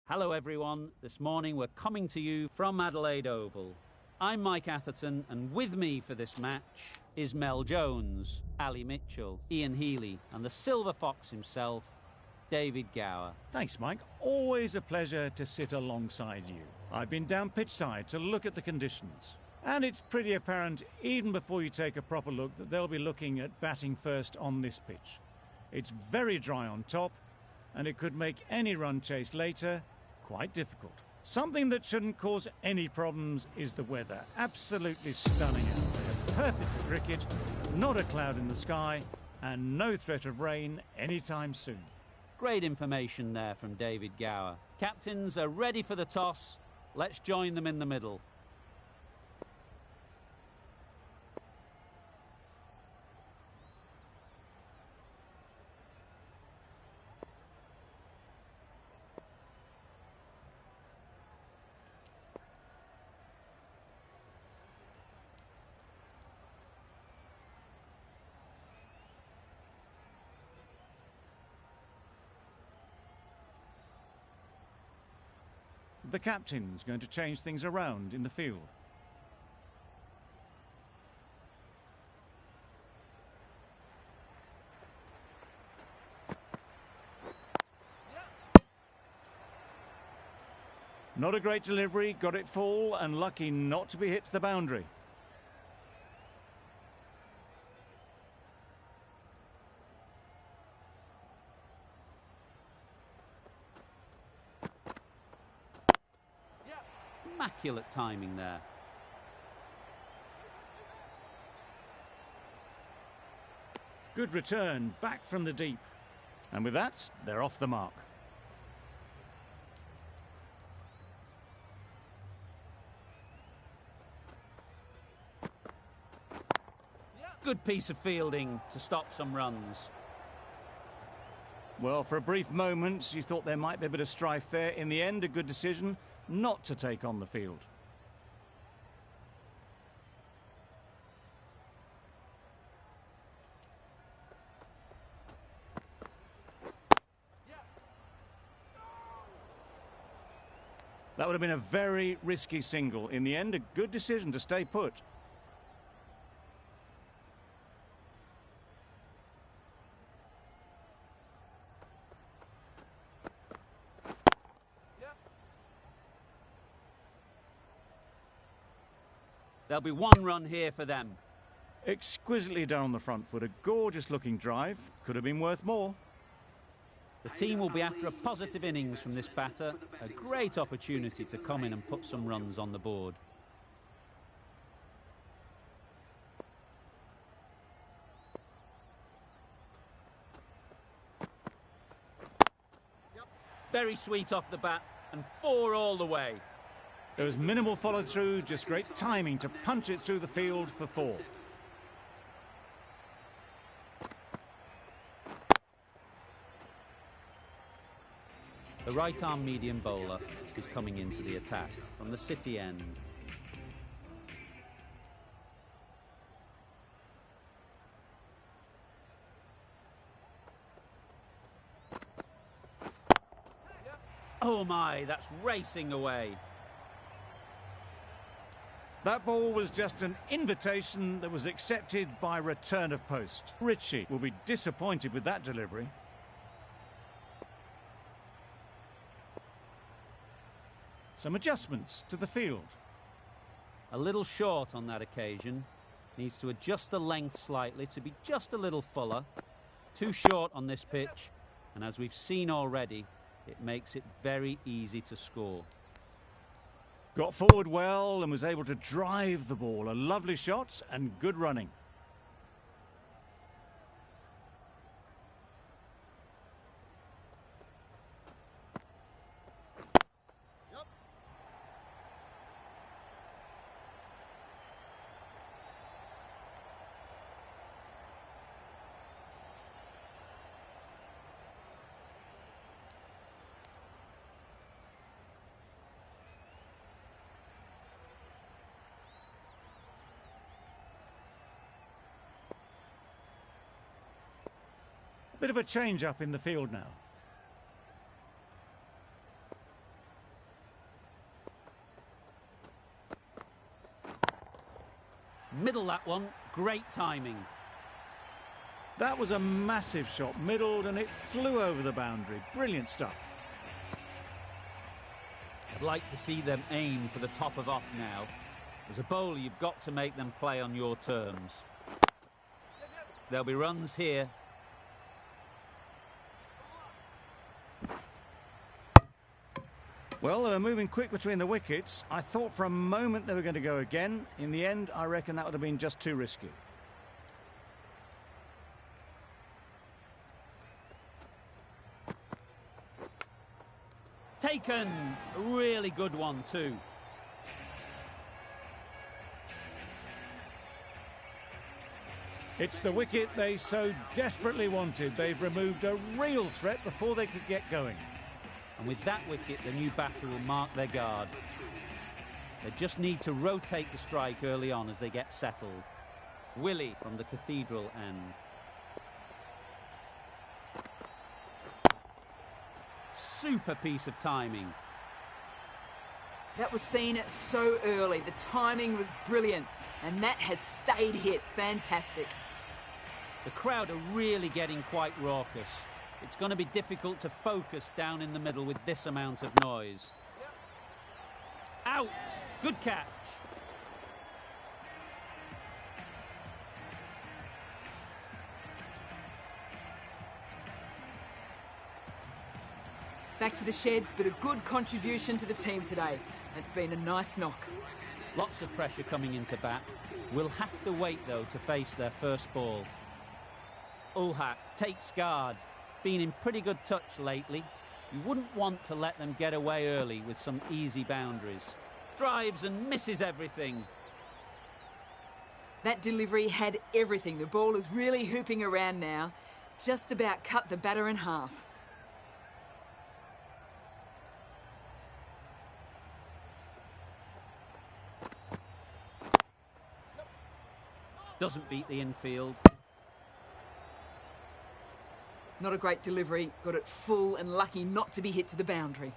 Hello everyone, this morning we're coming to you from Adelaide Oval. I'm Mike Atherton and with me for this match is Mel Jones, Ali Mitchell, Ian Healy and the Silver Fox himself, David Gower. Thanks Mike, always a pleasure to sit alongside you. I've been down pitch side to look at the conditions. And it's pretty apparent even before you take a proper look that they'll be looking at batting first on this pitch. It's very dry on top and it could make any run chase later quite difficult. Something that shouldn't cause any problems is the weather. Absolutely stunning out there. Perfect for cricket, not a cloud in the sky, and no threat of rain anytime soon. Great information there from David Gower. Captains are ready for the toss. Let's join them in the middle. The captain's going to change things around in the field. Not a great delivery, got it full and lucky not to be hit to the boundary. Immaculate timing there. Good return, back from the deep. And with that, they're off the mark. Good piece of fielding to stop some runs. Well, for a brief moment, you thought there might be a bit of strife there. In the end, a good decision not to take on the field. That would have been a very risky single. In the end, a good decision to stay put. There'll be one run here for them. Exquisitely done on the front foot. A gorgeous looking drive. Could have been worth more. The team will be after a positive innings from this batter. A great opportunity to come in and put some runs on the board. Very sweet off the bat and 4 all the way. There was minimal follow-through, just great timing to punch it through the field for 4. The right-arm medium bowler is coming into the attack from the City end. Oh my, that's racing away. That ball was just an invitation that was accepted by return of post. Ritchie will be disappointed with that delivery. Some adjustments to the field. A little short on that occasion. Needs to adjust the length slightly to be just a little fuller. Too short on this pitch, and as we've seen already, it makes it very easy to score. Got forward well and was able to drive the ball. A lovely shot and good running. Bit of a change up in the field now. Middle that one, great timing. That was a massive shot, middled, and it flew over the boundary. Brilliant stuff. I'd like to see them aim for the top of off now. As a bowler, you've got to make them play on your terms. There'll be runs here. Well, they were moving quick between the wickets. I thought for a moment they were going to go again. In the end, I reckon that would have been just too risky. Taken! A really good one too. It's the wicket they so desperately wanted. They've removed a real threat before they could get going. And with that wicket, the new batter will mark their guard. They just need to rotate the strike early on as they get settled. Willie from the Cathedral end. Super piece of timing. That was seen so early. The timing was brilliant. And that has stayed hit. Fantastic. The crowd are really getting quite raucous. It's going to be difficult to focus down in the middle with this amount of noise. Out! Good catch. Back to the sheds, but a good contribution to the team today. It's been a nice knock. Lots of pressure coming into bat. We'll have to wait, though, to face their first ball. Ulhak takes guard. Been in pretty good touch lately. You wouldn't want to let them get away early with some easy boundaries. Drives and misses everything. That delivery had everything. The ball is really hooping around now. Just about cut the batter in half. Doesn't beat the infield. Not a great delivery. Got it full and lucky not to be hit to the boundary.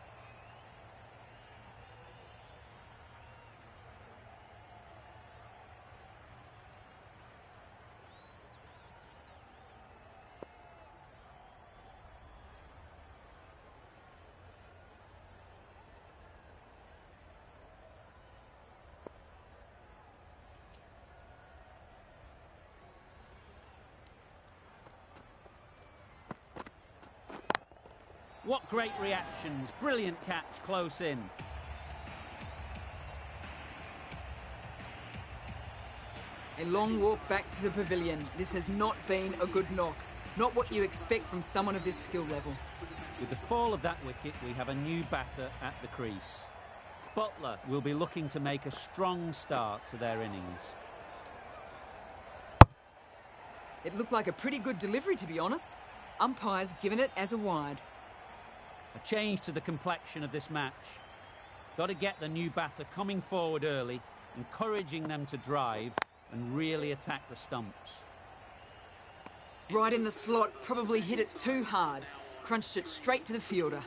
What great reactions. Brilliant catch close in. A long walk back to the pavilion. This has not been a good knock. Not what you expect from someone of this skill level. With the fall of that wicket, we have a new batter at the crease. Butler will be looking to make a strong start to their innings. It looked like a pretty good delivery, to be honest. Umpire's given it as a wide. A change to the complexion of this match. Got to get the new batter coming forward early, encouraging them to drive and really attack the stumps. Right in the slot, probably hit it too hard. Crunched it straight to the fielder.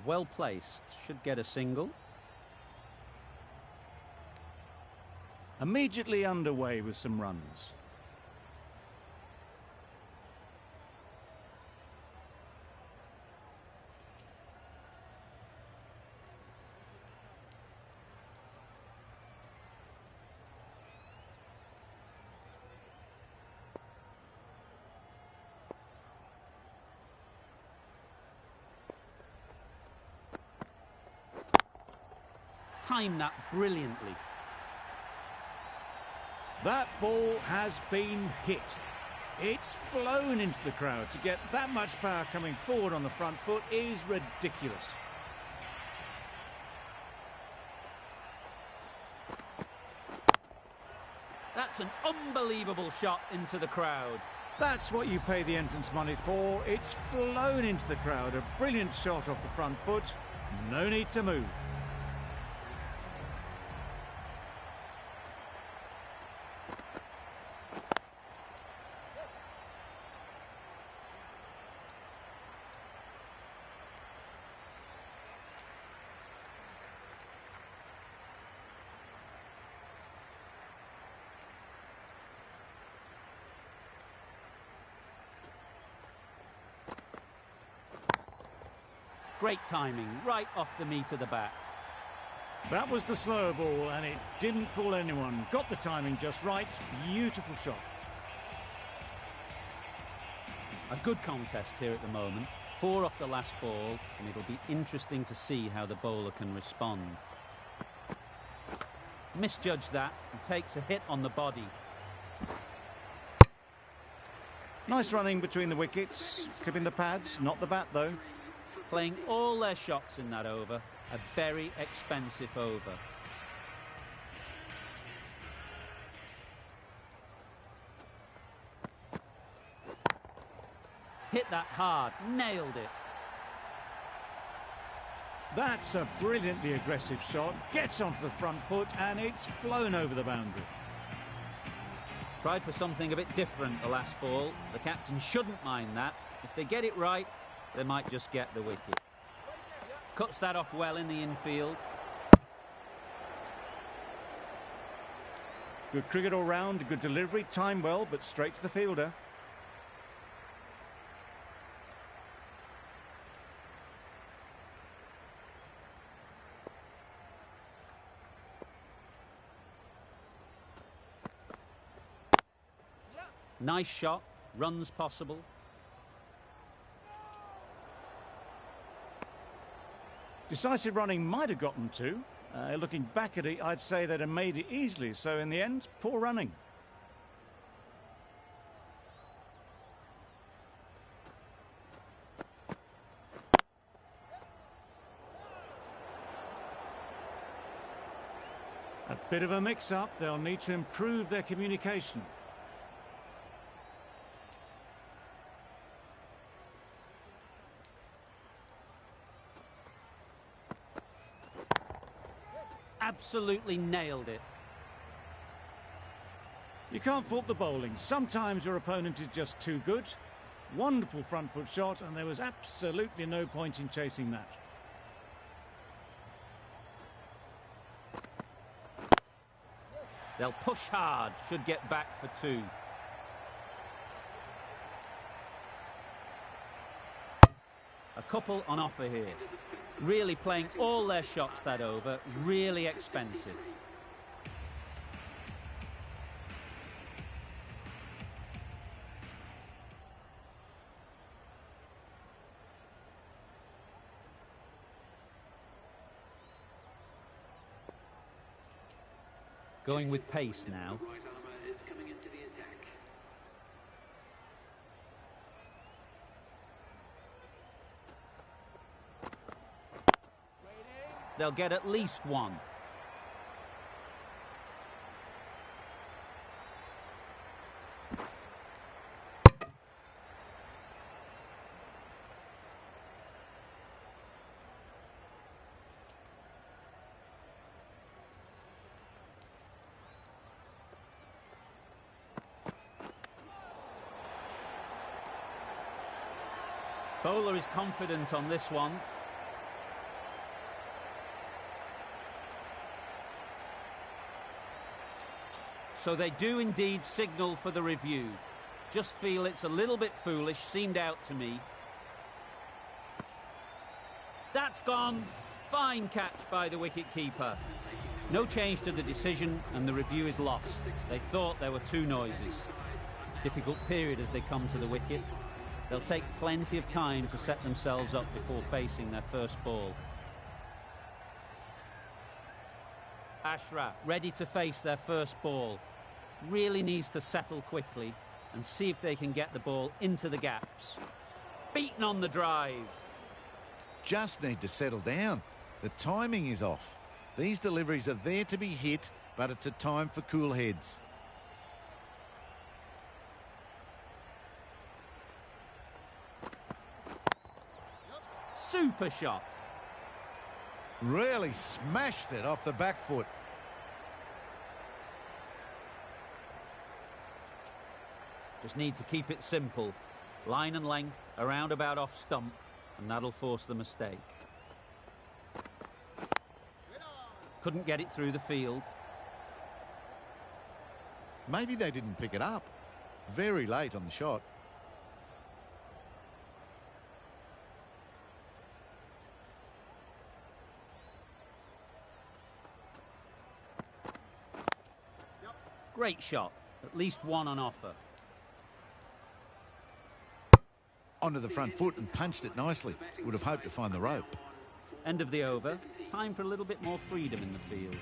Well placed, should get a single. Immediately underway with some runs. Timed that brilliantly. That ball has been hit. It's flown into the crowd. To get that much power coming forward on the front foot is ridiculous. That's an unbelievable shot into the crowd. That's what you pay the entrance money for. It's flown into the crowd. A brilliant shot off the front foot. No need to move. Great timing, right off the meat of the bat. That was the slower ball, and it didn't fool anyone. Got the timing just right. Beautiful shot. A good contest here at the moment. 4 off the last ball, and it'll be interesting to see how the bowler can respond. Misjudged that and takes a hit on the body. Nice running between the wickets, clipping the pads, not the bat though. Playing all their shots in that over, a very expensive over. Hit that hard, nailed it. That's a brilliantly aggressive shot, gets onto the front foot and it's flown over the boundary. Tried for something a bit different the last ball. The captain shouldn't mind that. If they get it right, they might just get the wicket. Cuts that off well in the infield. Good cricket all round, good delivery, timed well, but straight to the fielder. Nice shot, runs possible. Decisive running might have gotten 2. Looking back at it, I'd say they'd have made it easily. So in the end, poor running. A bit of a mix-up. They'll need to improve their communication. Absolutely nailed it. You can't fault the bowling. Sometimes your opponent is just too good. Wonderful front foot shot, and there was absolutely no point in chasing that. They'll push hard, should get back for 2. A couple on offer here. Really playing all their shots that over, really expensive. Going with pace now. They'll get at least 1. Bowler is confident on this one. So they do indeed signal for the review. Just feel it's a little bit foolish, seemed out to me. That's gone. Fine catch by the wicket-keeper. No change to the decision and the review is lost. They thought there were 2 noises. Difficult period as they come to the wicket. They'll take plenty of time to set themselves up before facing their first ball. Ashraf ready to face their first ball. Really needs to settle quickly and see if they can get the ball into the gaps. Beaten on the drive. Just need to settle down. The timing is off. These deliveries are there to be hit, but it's a time for cool heads. Super shot. Really smashed it off the back foot. Just need to keep it simple. Line and length, around about off stump, and that'll force the mistake. Couldn't get it through the field. Maybe they didn't pick it up. Very late on the shot. Great shot, at least one on offer. Onto the front foot and punched it nicely. Would have hoped to find the rope. End of the over. Time for a little bit more freedom in the field.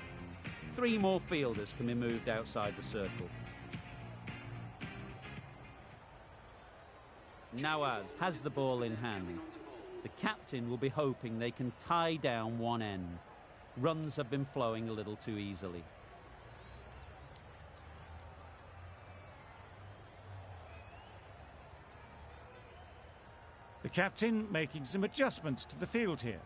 3 more fielders can be moved outside the circle. Nawaz has the ball in hand. The captain will be hoping they can tie down one end. Runs have been flowing a little too easily. The captain making some adjustments to the field here.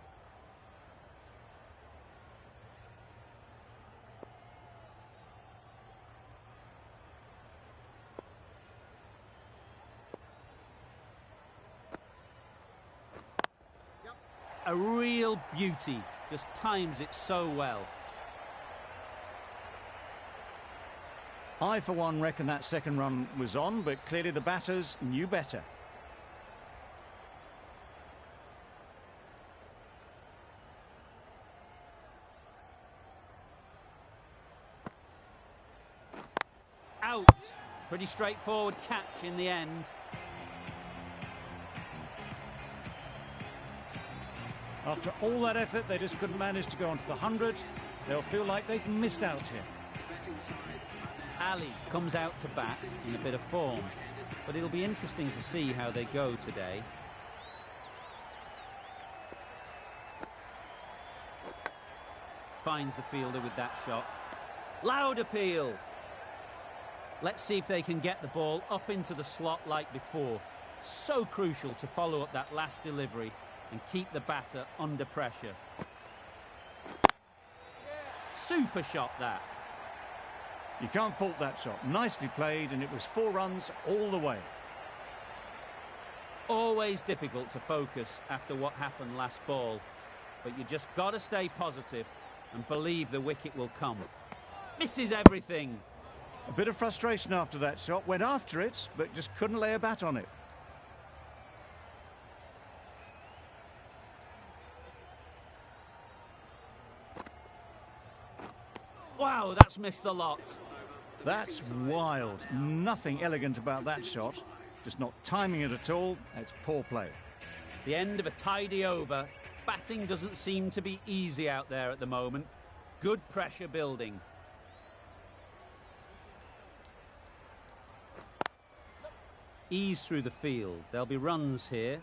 A real beauty, just times it so well. I, for one, reckon that second run was on, but clearly the batters knew better. Out. Pretty straightforward catch in the end. After all that effort, they just couldn't manage to go onto the 100. They'll feel like they've missed out here. Ali comes out to bat in a bit of form, but it'll be interesting to see how they go today. Finds the fielder with that shot. Loud appeal. Let's see if they can get the ball up into the slot like before. So crucial to follow up that last delivery and keep the batter under pressure. Super shot that. You can't fault that shot. Nicely played, and it was 4 runs all the way. Always difficult to focus after what happened last ball, but you just got to stay positive and believe the wicket will come. Misses everything. A bit of frustration after that shot. Went after it, but just couldn't lay a bat on it. Wow, that's missed the lot. That's wild. Nothing elegant about that shot. Just not timing it at all. It's poor play. The end of a tidy over. Batting doesn't seem to be easy out there at the moment. Good pressure building. Ease through the field. There'll be runs here.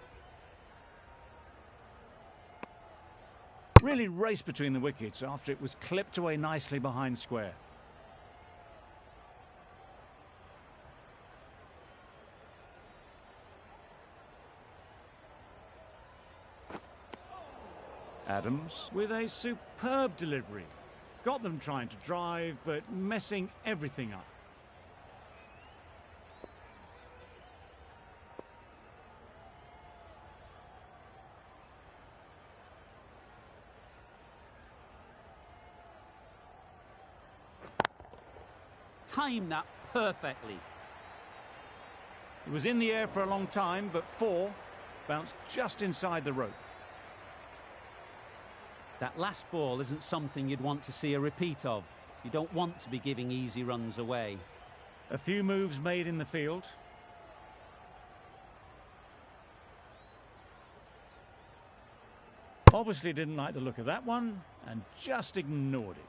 Really raced between the wickets after it was clipped away nicely behind square. Adams with a superb delivery. Got them trying to drive, but messing everything up. Timed that perfectly. It was in the air for a long time, but 4 bounced just inside the rope. That last ball isn't something you'd want to see a repeat of. You don't want to be giving easy runs away. A few moves made in the field. Obviously didn't like the look of that one and just ignored it.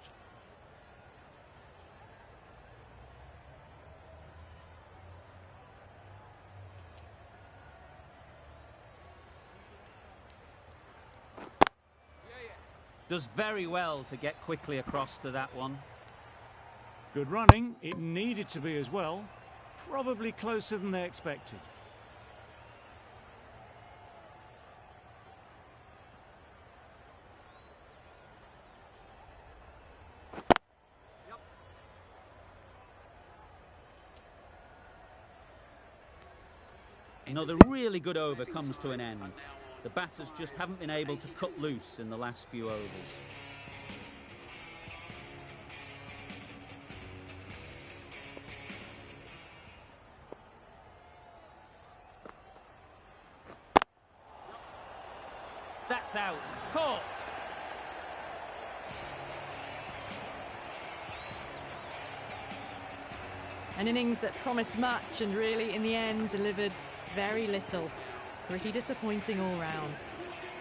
Does very well to get quickly across to that one. Good running. It needed to be as well. Probably closer than they expected. Another really good over comes to an end. The batters just haven't been able to cut loose in the last few overs. That's out. Caught. An innings that promised much and really, in the end, delivered very little. Pretty disappointing all round.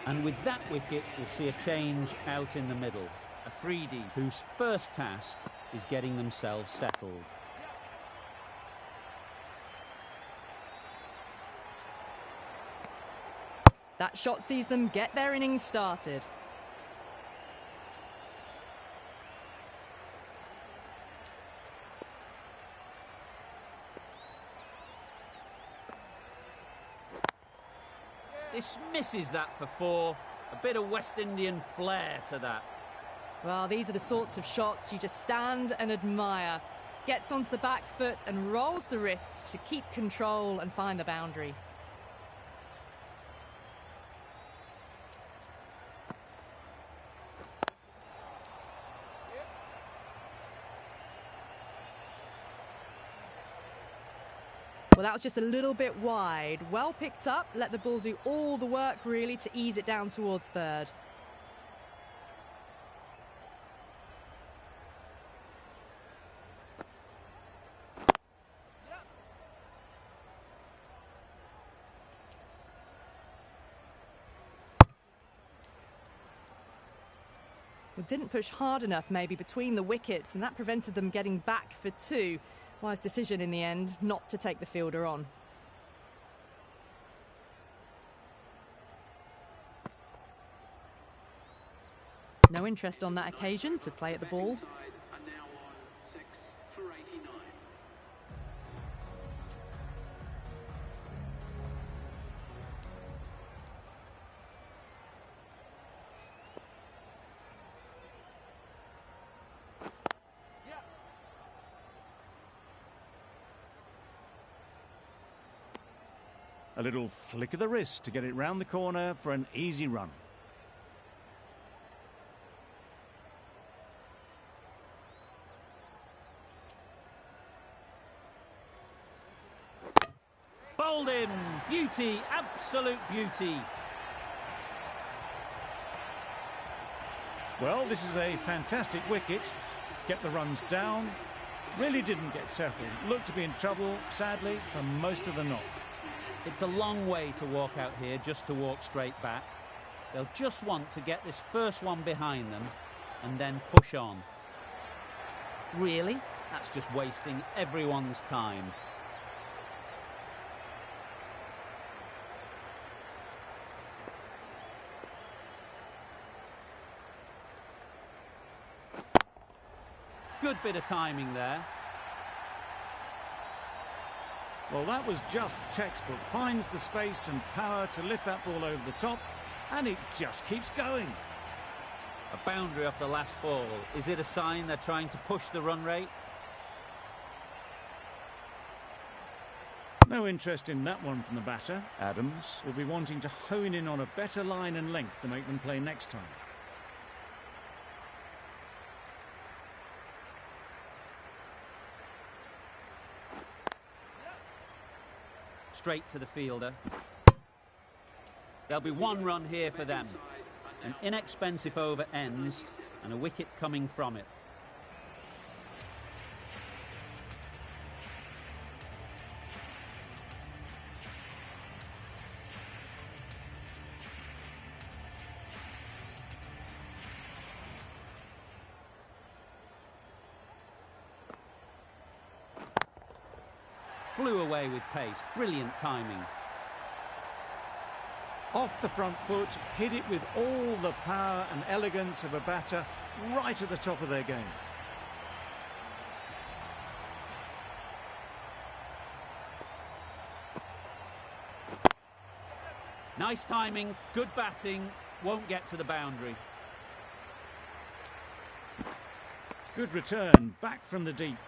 And with that wicket, we'll see a change out in the middle. Afridi, whose first task is getting themselves settled. That shot sees them get their innings started. This misses that for 4. A bit of West Indian flair to that. Well, these are the sorts of shots you just stand and admire. Gets onto the back foot and rolls the wrists to keep control and find the boundary. Well, that was just a little bit wide. Well picked up, let the ball do all the work really to ease it down towards third. Well, didn't push hard enough maybe between the wickets, and that prevented them getting back for 2. Wise decision in the end not to take the fielder on. No interest on that occasion to play at the ball. A little flick of the wrist to get it round the corner for an easy run. Bowled in. Beauty, absolute beauty. Well, this is a fantastic wicket. Kept the runs down. Really didn't get settled. Looked to be in trouble, sadly, for most of the knock. It's a long way to walk out here just to walk straight back. They'll just want to get this first one behind them and then push on. Really? That's just wasting everyone's time. Good bit of timing there. Well, that was just textbook. Finds the space and power to lift that ball over the top, and it just keeps going. A boundary off the last ball. Is it a sign they're trying to push the run rate? No interest in that one from the batter. Adams will be wanting to hone in on a better line and length to make them play next time. Straight to the fielder. There'll be 1 run here for them. An inexpensive over ends and a wicket coming from it. Flew away with pace. Brilliant timing. Off the front foot, hit it with all the power and elegance of a batter right at the top of their game. Nice timing, good batting, won't get to the boundary. Good return, back from the deep.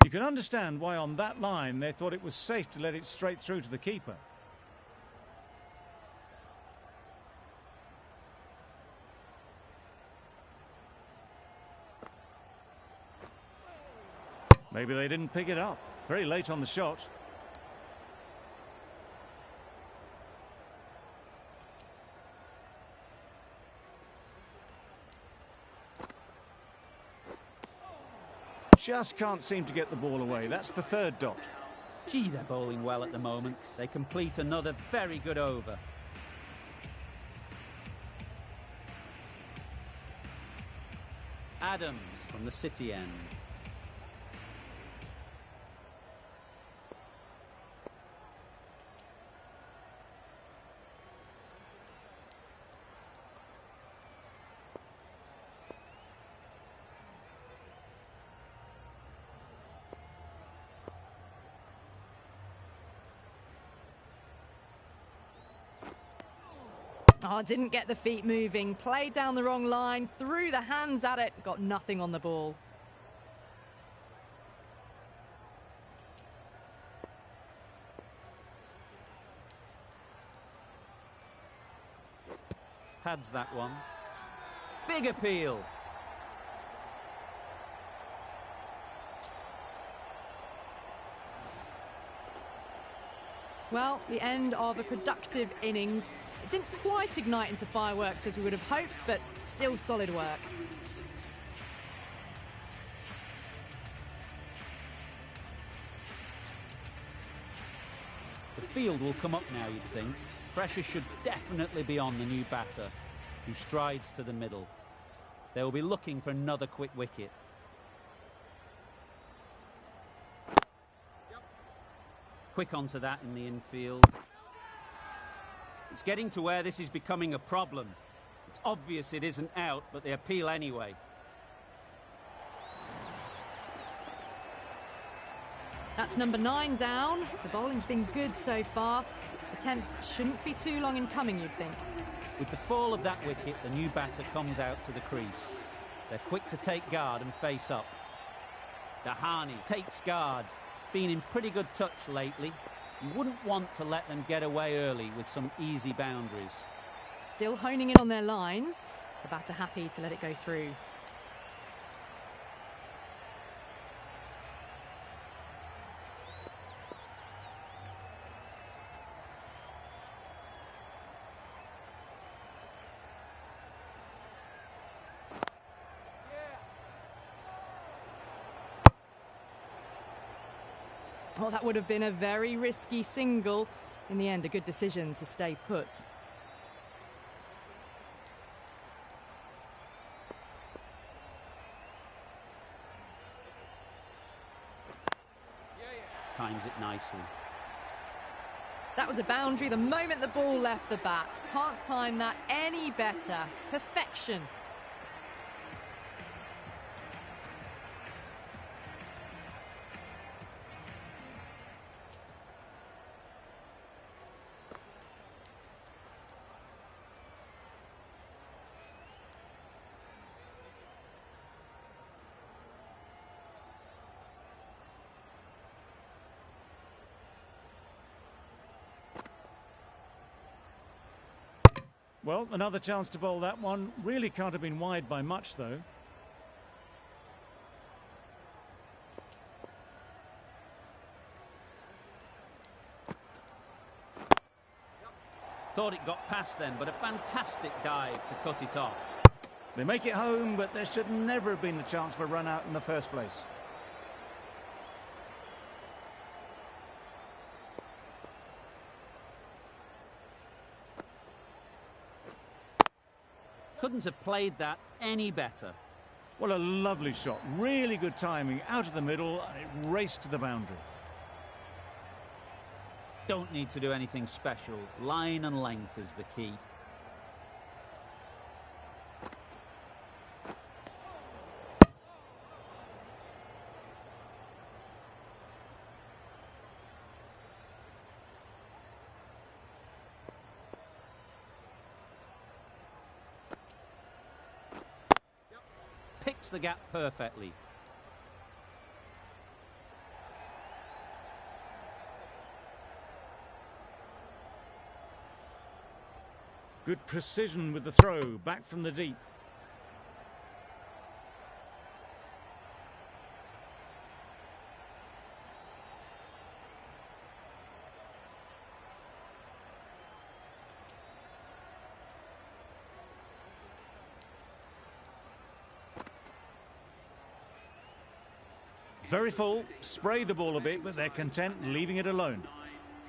You can understand why on that line they thought it was safe to let it straight through to the keeper. Maybe they didn't pick it up. Very late on the shot. Just can't seem to get the ball away. That's the third dot. Gee, they're bowling well at the moment. They complete another very good over. Adams from the City end. Oh, didn't get the feet moving, played down the wrong line, threw the hands at it, got nothing on the ball. Pads that one. Big appeal. Well, the end of a productive innings. It didn't quite ignite into fireworks as we would have hoped, but still solid work. The field will come up now, you'd think. Pressure should definitely be on the new batter, who strides to the middle. They will be looking for another quick wicket. Quick onto that in the infield. It's getting to where this is becoming a problem. It's obvious it isn't out, but they appeal anyway. That's number 9 down. The bowling's been good so far. The 10th shouldn't be too long in coming, you'd think. With the fall of that wicket, the new batter comes out to the crease. They're quick to take guard and face up. Dahani takes guard. Been in pretty good touch lately. You wouldn't want to let them get away early with some easy boundaries. Still honing in on their lines. The batter happy to let it go through. Oh, that would have been a very risky single. In the end, a good decision to stay put. Times it nicely. That was a boundary the moment the ball left the bat. Can't time that any better. Perfection. Well, another chance to bowl that one. Really can't have been wide by much, though. Thought it got past them, but a fantastic dive to cut it off. They make it home, but there should never have been the chance for a run out in the first place. Couldn't have played that any better. What a lovely shot. Really good timing. Out of the middle, and it raced to the boundary. Don't need to do anything special. Line and length is the key. Picks the gap perfectly. Good precision with the throw, back from the deep. Very full, spray the ball a bit, but they're content leaving it alone.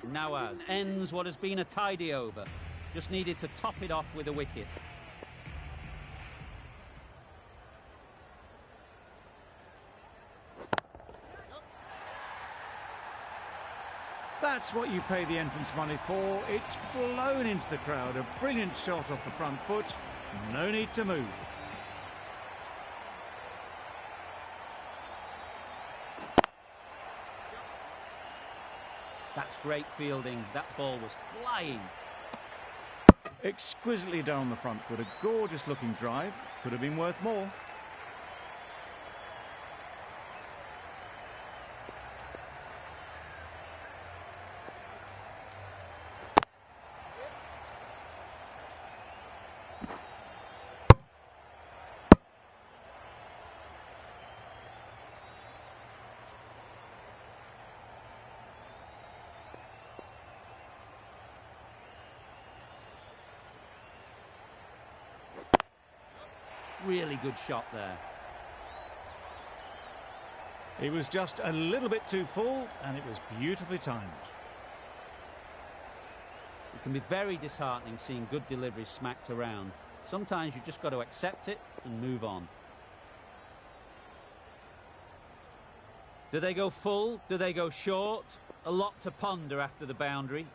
Nawaz ends what has been a tidy over. Just needed to top it off with a wicket. That's what you pay the entrance money for. It's flown into the crowd. A brilliant shot off the front foot. No need to move. That's great fielding. That ball was flying. Exquisitely down the front foot. A gorgeous looking drive. Could have been worth more. Really good shot there. It was just a little bit too full, and it was beautifully timed. It can be very disheartening seeing good deliveries smacked around. Sometimes you just got to accept it and move on. Do they go full? Do they go short? A lot to ponder after the boundary.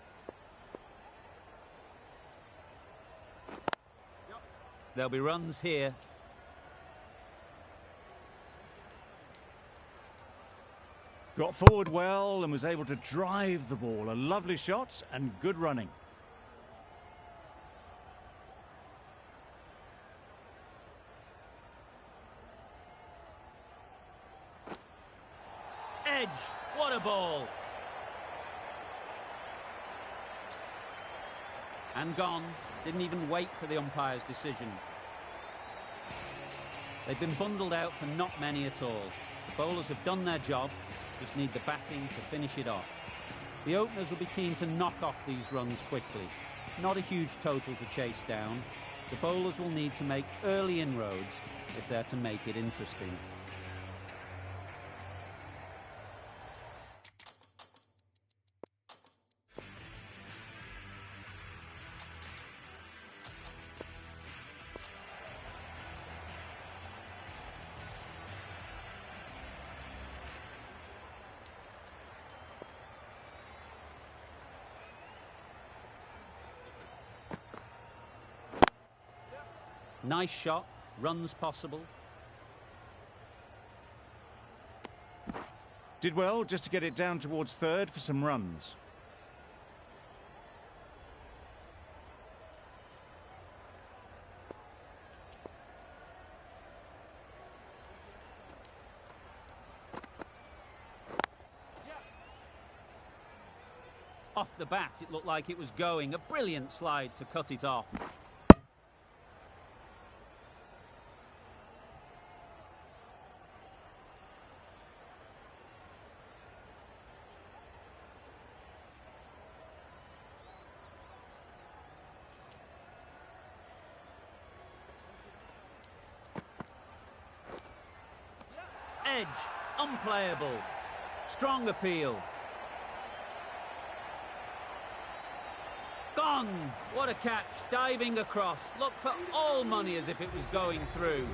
There'll be runs here. Got forward well and was able to drive the ball. A lovely shot and good running. Edge, what a ball. And gone. Didn't even wait for the umpire's decision. They've been bundled out for not many at all. The bowlers have done their job. Just need the batting to finish it off. The openers will be keen to knock off these runs quickly. Not a huge total to chase down. The bowlers will need to make early inroads if they're to make it interesting. Nice shot, runs possible. Did well just to get it down towards third for some runs. Off the bat, it looked like it was going. A brilliant slide to cut it off. Edge, unplayable. Strong appeal. Gone. What a catch. Diving across. Looked for all money as if it was going through.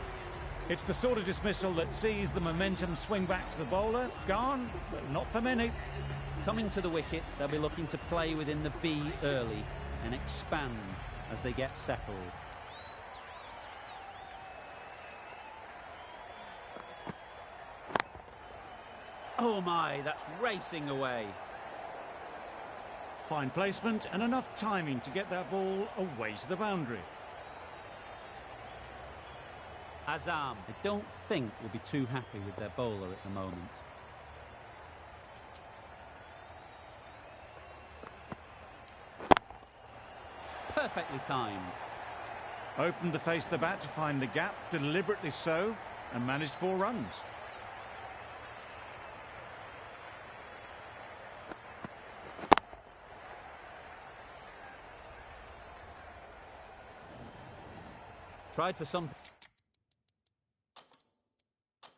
It's the sort of dismissal that sees the momentum swing back to the bowler. Gone, but not for many. Coming to the wicket, they'll be looking to play within the V early and expand as they get settled. Oh my, that's racing away. Fine placement and enough timing to get that ball away to the boundary. Azam, I don't think will be too happy with their bowler at the moment. perfectly timed. Opened the face of the bat to find the gap, deliberately so, and managed 4 runs. Tried for something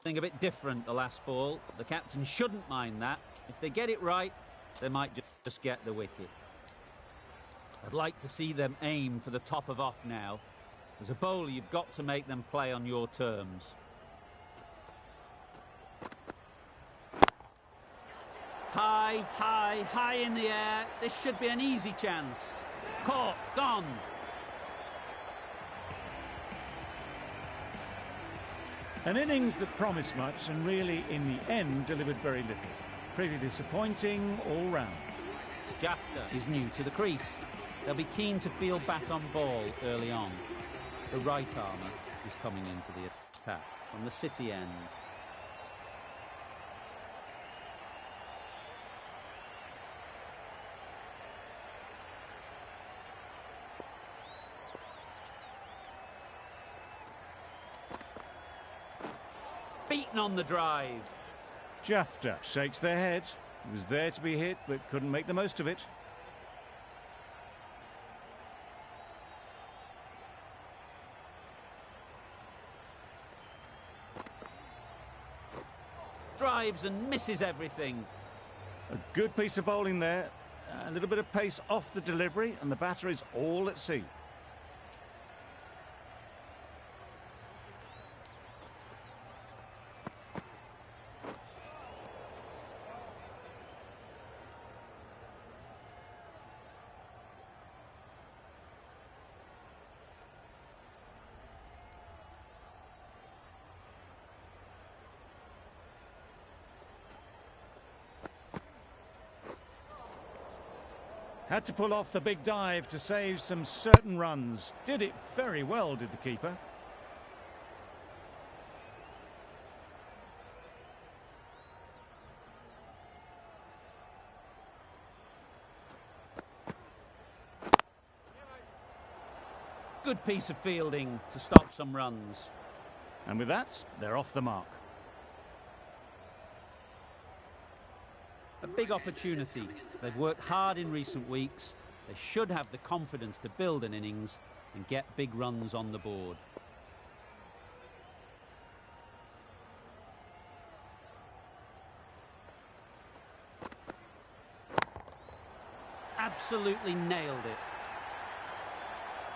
a bit different the last ball. The captain shouldn't mind that. If they get it right, they might just get the wicket. I'd like to see them aim for the top of off now. As a bowler, you've got to make them play on your terms. High, high, high in the air. This should be an easy chance. Caught, gone. An innings that promised much and really, in the end, delivered very little. Pretty disappointing all round. Jafta is new to the crease. They'll be keen to field bat on ball early on. The right armour is coming into the attack from the City end. Beaten on the drive. Jafta shakes their head. He was there to be hit, but couldn't make the most of it. Drives and misses everything. A good piece of bowling there. A little bit of pace off the delivery, and the batter is all at sea. Had to pull off the big dive to save some certain runs. Did it very well, did the keeper. Good piece of fielding to stop some runs. And with that, they're off the mark. A big opportunity. They've worked hard in recent weeks. They should have the confidence to build an innings and get big runs on the board. Absolutely nailed it.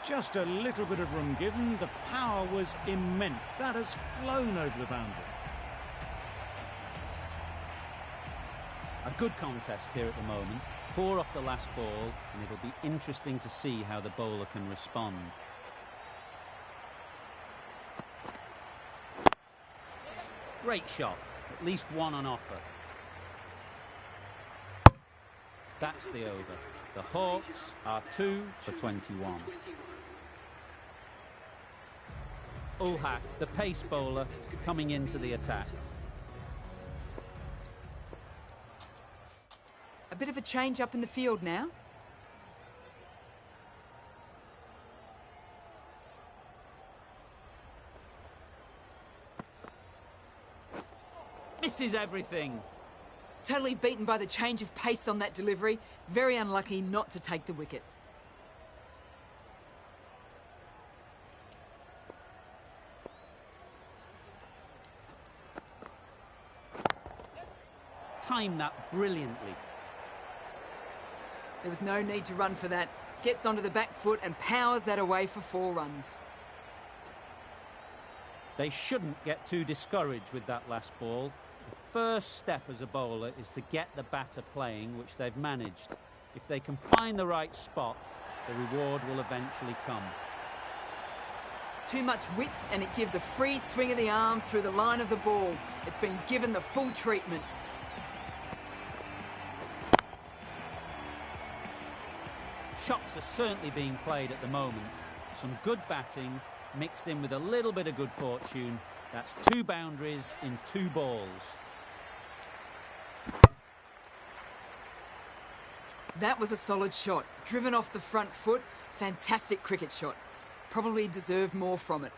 Just a little bit of room given. The power was immense. That has flown over the boundary. A good contest here at the moment. 4 off the last ball, and it'll be interesting to see how the bowler can respond. Great shot. At least one on offer. That's the over. The Hawks are 2 for 21. Ulhak, the pace bowler, coming into the attack. A bit of a change up in the field now. Misses everything. Totally beaten by the change of pace on that delivery. Very unlucky not to take the wicket. Timed that brilliantly. There was no need to run for that. Gets onto the back foot and powers that away for 4 runs. They shouldn't get too discouraged with that last ball. The first step as a bowler is to get the batter playing, which they've managed. If they can find the right spot, the reward will eventually come. Too much width and it gives a free swing of the arms through the line of the ball. It's been given the full treatment. Shots are certainly being played at the moment. Some good batting mixed in with a little bit of good fortune. That's 2 boundaries in 2 balls. That was a solid shot. Driven off the front foot, Fantastic cricket shot. Probably deserved more from it.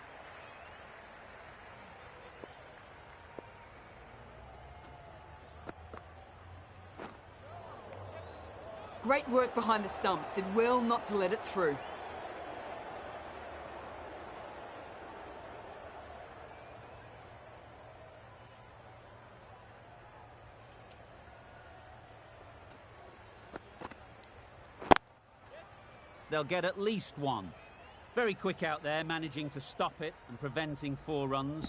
Great work behind the stumps. Did well not to let it through. They'll get at least one. Very quick out there, managing to stop it and preventing 4 runs.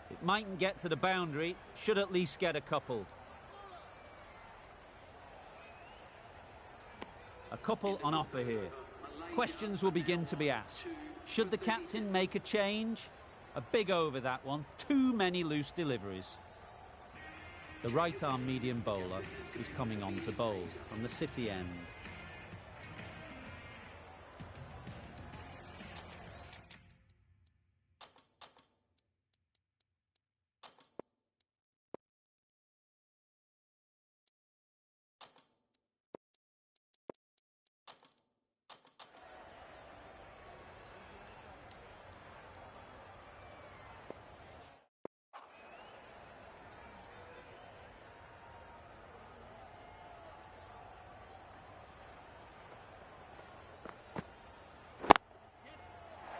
It mightn't get to the boundary, should at least get a couple. A couple on offer here. Questions will begin to be asked. Should the captain make a change? A big over that one. Too many loose deliveries. The right-arm medium bowler is coming on to bowl from the City end.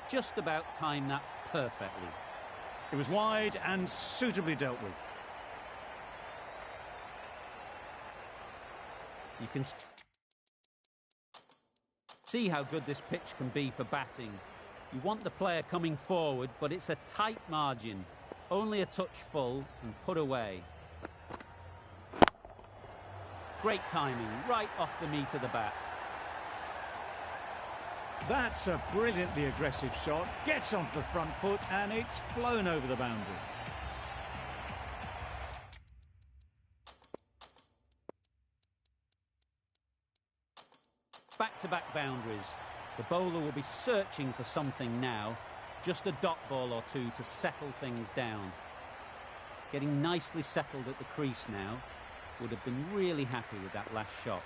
Just about timed that perfectly. It was wide and suitably dealt with. You can see how good this pitch can be for batting. You want the player coming forward, but it's a tight margin. Only a touch full and put away. Great timing, right off the meat of the bat. That's a brilliantly aggressive shot. Gets onto the front foot and it's flown over the boundary. Back-to-back boundaries. The bowler will be searching for something now. Just a dot ball or two to settle things down. Getting nicely settled at the crease now. Would have been really happy with that last shot.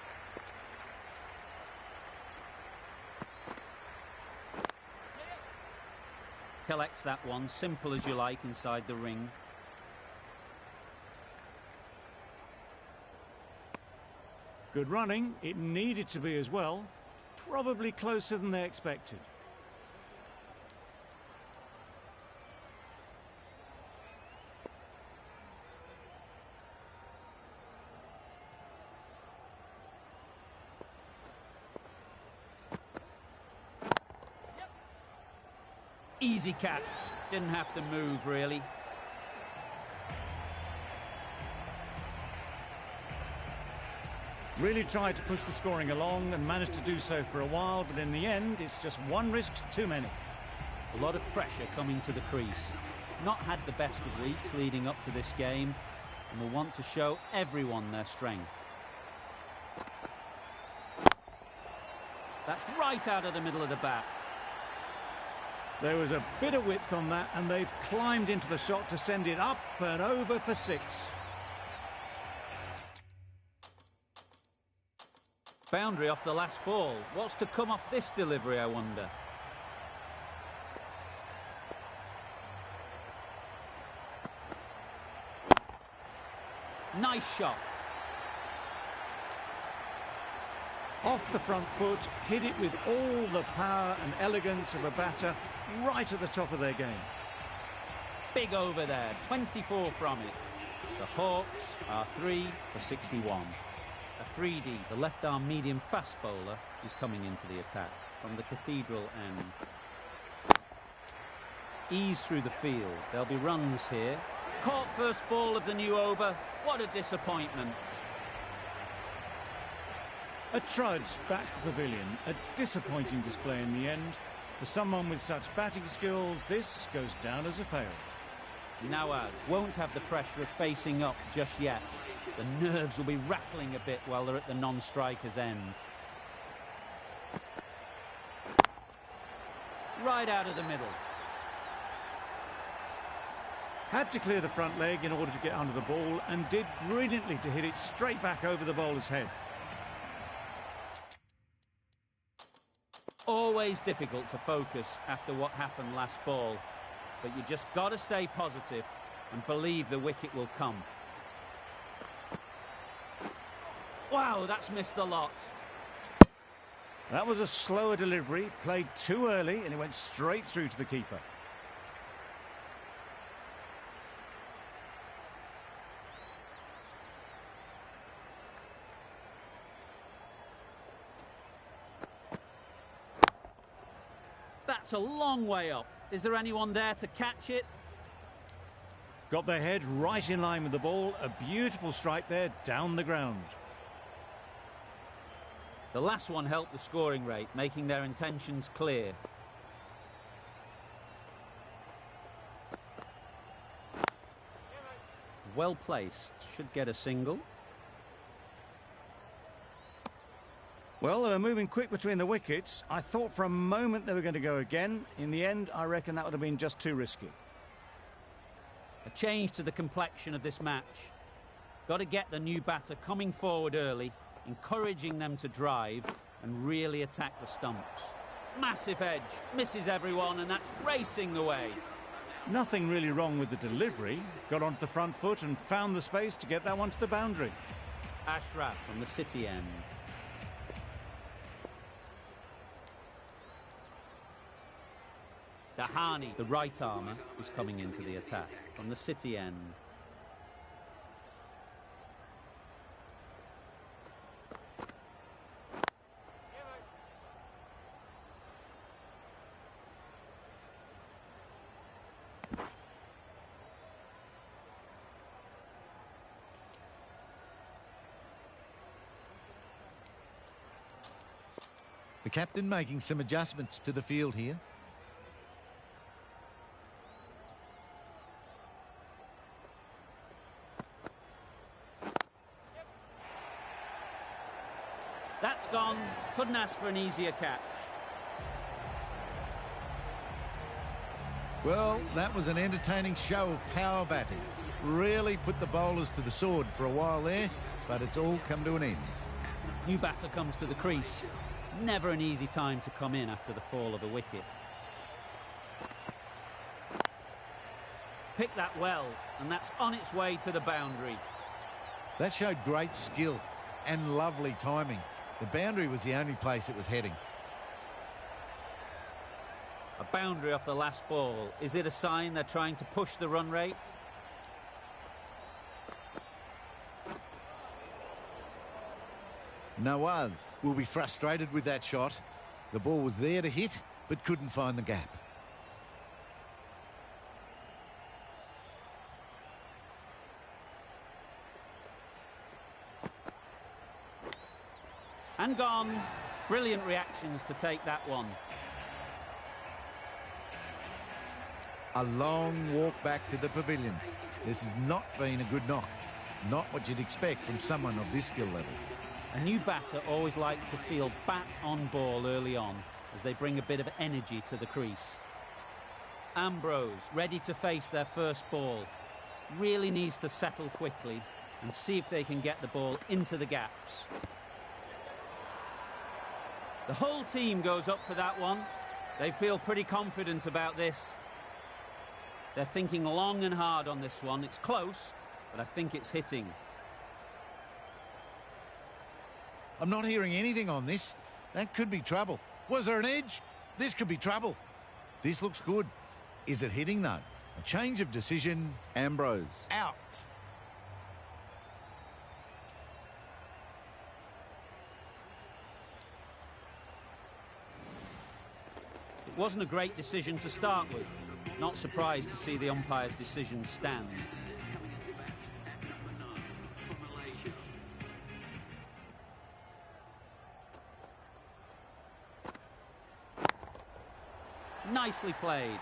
Collects that one, simple as you like, inside the ring. Good running. It needed to be as well. Probably closer than they expected. Easy catch. Didn't have to move, really. Really tried to push the scoring along and managed to do so for a while, but in the end, it's just one risk too many. A lot of pressure coming to the crease. Not had the best of weeks leading up to this game, and will want to show everyone their strength. That's right out of the middle of the bat. There was a bit of width on that, and they've climbed into the shot to send it up and over for 6. Boundary off the last ball. What's to come off this delivery, I wonder? Nice shot. Off the front foot, hit it with all the power and elegance of a batter right at the top of their game. Big over there, 24 from it. The Hawks are 3 for 61. Afridi, the left-arm medium fast bowler, is coming into the attack from the Cathedral end. Ease through the field. There'll be runs here. Caught first ball of the new over. What a disappointment. A trudge back to the pavilion. A disappointing display in the end. For someone with such batting skills, this goes down as a fail. Nawaz won't have the pressure of facing up just yet. The nerves will be rattling a bit while they're at the non-striker's end. right out of the middle. Had to clear the front leg in order to get under the ball and did brilliantly to hit it straight back over the bowler's head. Always difficult to focus after what happened last ball, but you just got to stay positive and believe the wicket will come. Wow, that's missed a lot. That was a slower delivery, played too early, and it went straight through to the keeper. That's a long way up. Is there anyone there to catch it? Got their head right in line with the ball. A beautiful strike there, down the ground. The last one helped the scoring rate, making their intentions clear. Well placed. Should get a single. Well, they were moving quick between the wickets. I thought for a moment they were going to go again. In the end, I reckon that would have been just too risky. A change to the complexion of this match. Got to get the new batter coming forward early, encouraging them to drive and really attack the stumps. Massive edge, misses everyone, and that's racing away. Nothing really wrong with the delivery. Got onto the front foot and found the space to get that one to the boundary. Ashraf from the City end. Dahani, the right armour, is coming into the attack from the City end. The captain making some adjustments to the field here. That's gone. Couldn't ask for an easier catch. Well, that was an entertaining show of power batting. Really put the bowlers to the sword for a while there, but it's all come to an end. New batter comes to the crease. Never an easy time to come in after the fall of a wicket. Picked that well, and that's on its way to the boundary. That showed great skill and lovely timing. The boundary was the only place it was heading. A boundary off the last ball. Is it a sign they're trying to push the run rate? Nawaz will be frustrated with that shot. The ball was there to hit, but couldn't find the gap. And gone. Brilliant reactions to take that one. A long walk back to the pavilion. This has not been a good knock. Not what you'd expect from someone of this skill level. A new batter always likes to feel bat on ball early on as they bring a bit of energy to the crease. Ambrose ready to face their first ball. Really needs to settle quickly and see if they can get the ball into the gaps. The whole team goes up for that one. They feel pretty confident about this. They're thinking long and hard on this one. It's close, but I think it's hitting. I'm not hearing anything on this. That could be trouble. Was there an edge? This could be trouble. This looks good. Is it hitting though? A change of decision. Ambrose out. It wasn't a great decision to start with. Not surprised to see the umpire's decision stand. Nicely played.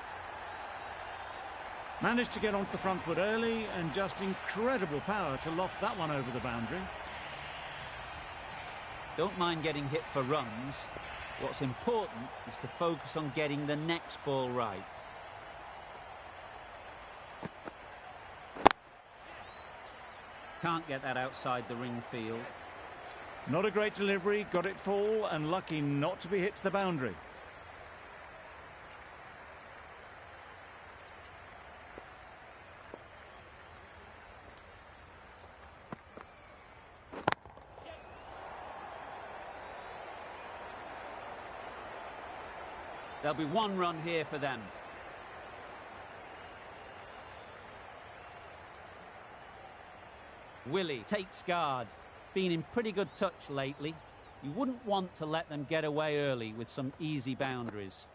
Managed to get onto the front foot early and just incredible power to loft that one over the boundary. Don't mind getting hit for runs. What's important is to focus on getting the next ball right. Can't get that outside the ring field. Not a great delivery, got it full and lucky not to be hit to the boundary. There'll be one run here for them. Willie takes guard. Been in pretty good touch lately. You wouldn't want to let them get away early with some easy boundaries.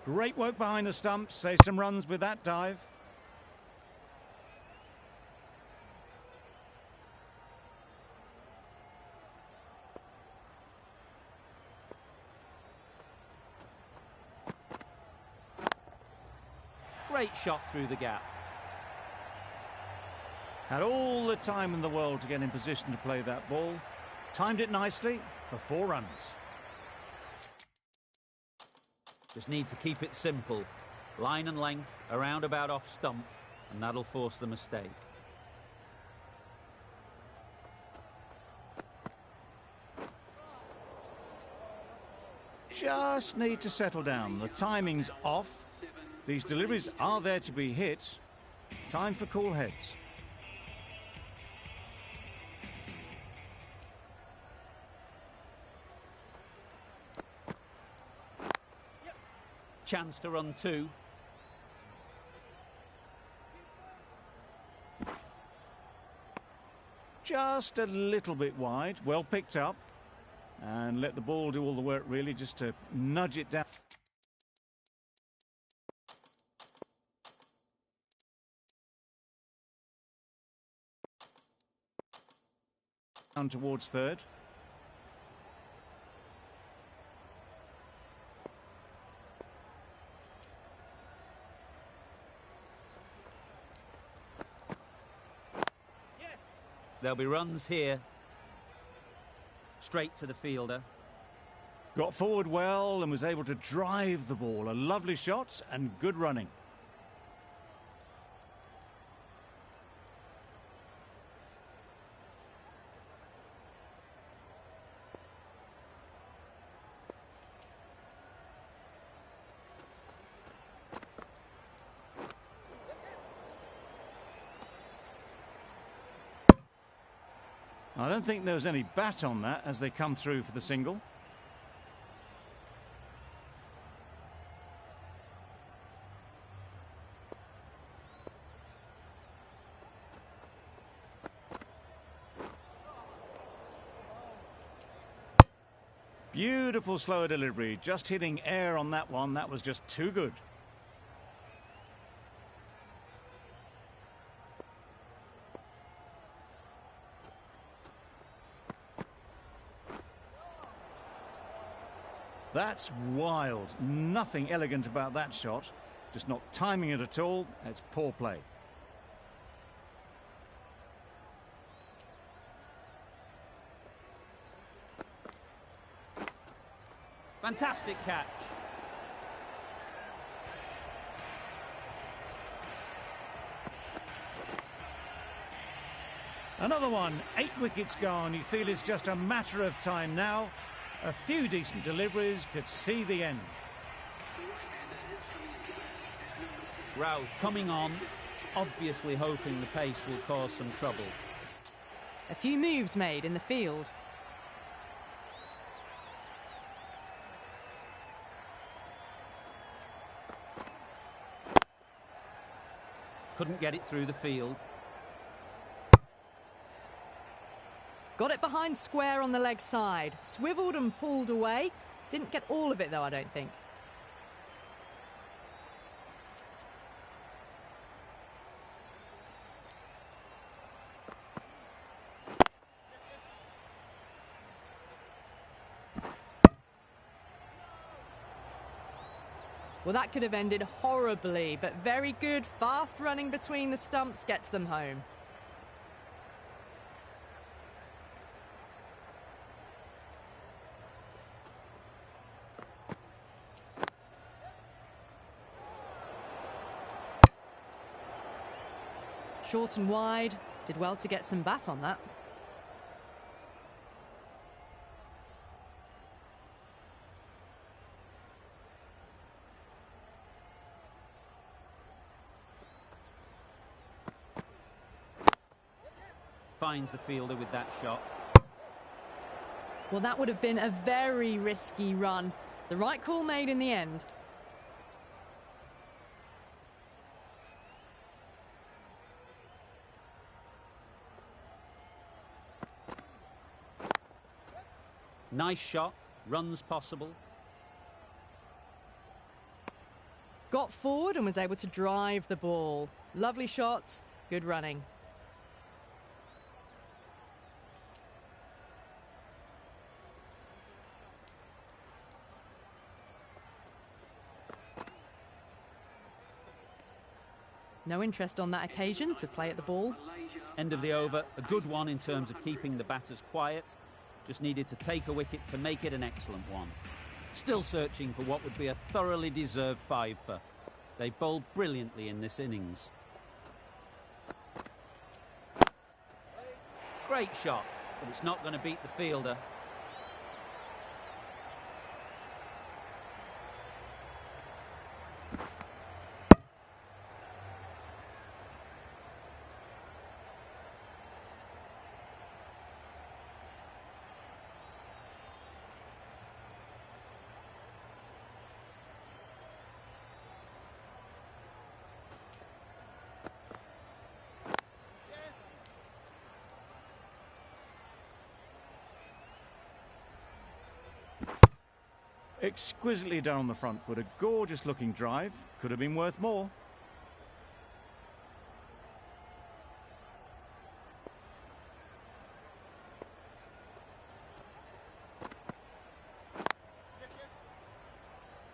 Great work behind the stumps, save some runs with that dive. Great shot through the gap. Had all the time in the world to get in position to play that ball. Timed it nicely for 4 runs. Just need to keep it simple. Line and length, around about off stump, and that'll force the mistake. Just need to settle down. The timing's off. These deliveries are there to be hit. Time for cool heads. Chance to run 2. Just a little bit wide. Well picked up. And let the ball do all the work, really, just to nudge it down. Down towards third. There'll be runs here. Straight to the fielder. Got forward well and was able to drive the ball. A lovely shot and good running. I don't think there was any bat on that as they come through for the single. Beautiful slower delivery, just hitting air on that one. That was just too good. That's wild. Nothing elegant about that shot. Just not timing it at all. It's poor play. Fantastic catch. Another one. 8 wickets gone. You feel it's just a matter of time now. A few decent deliveries could see the end. Ralph coming on, obviously hoping the pace will cause some trouble. A few moves made in the field. Couldn't get it through the field. Got it behind square on the leg side. Swiveled and pulled away. Didn't get all of it though, I don't think. Well, that could have ended horribly, but very good. Fast running between the stumps gets them home. Short and wide. Did well to get some bat on that. Finds the fielder with that shot. Well, that would have been a very risky run. The right call made in the end. Nice shot, runs possible. Got forward and was able to drive the ball. Lovely shot, good running. No interest on that occasion to play at the ball. End of the over, a good one in terms of keeping the batters quiet. Just needed to take a wicket to make it an excellent one. Still searching for what would be a thoroughly deserved five-for. They bowled brilliantly in this innings. Great shot, but it's not going to beat the fielder. Exquisitely done on the front foot. A gorgeous looking drive. Could have been worth more.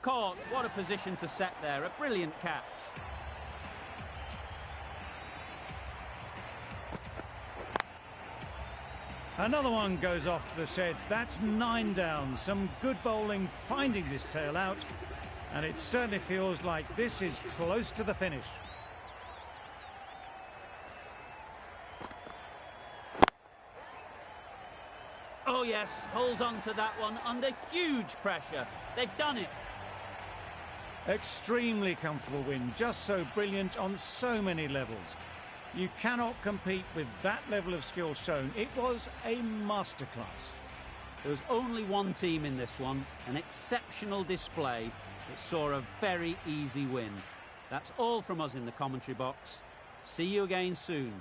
Caught. What a position to set there. A brilliant catch. Another one goes off to the sheds. That's 9 down. Some good bowling finding this tail out. And it certainly feels like this is close to the finish. Oh yes, holds on to that one under huge pressure. They've done it. Extremely comfortable win. Just so brilliant on so many levels. You cannot compete with that level of skill shown. It was a masterclass. There was only one team in this one, an exceptional display that saw a very easy win. That's all from us in the commentary box. See you again soon.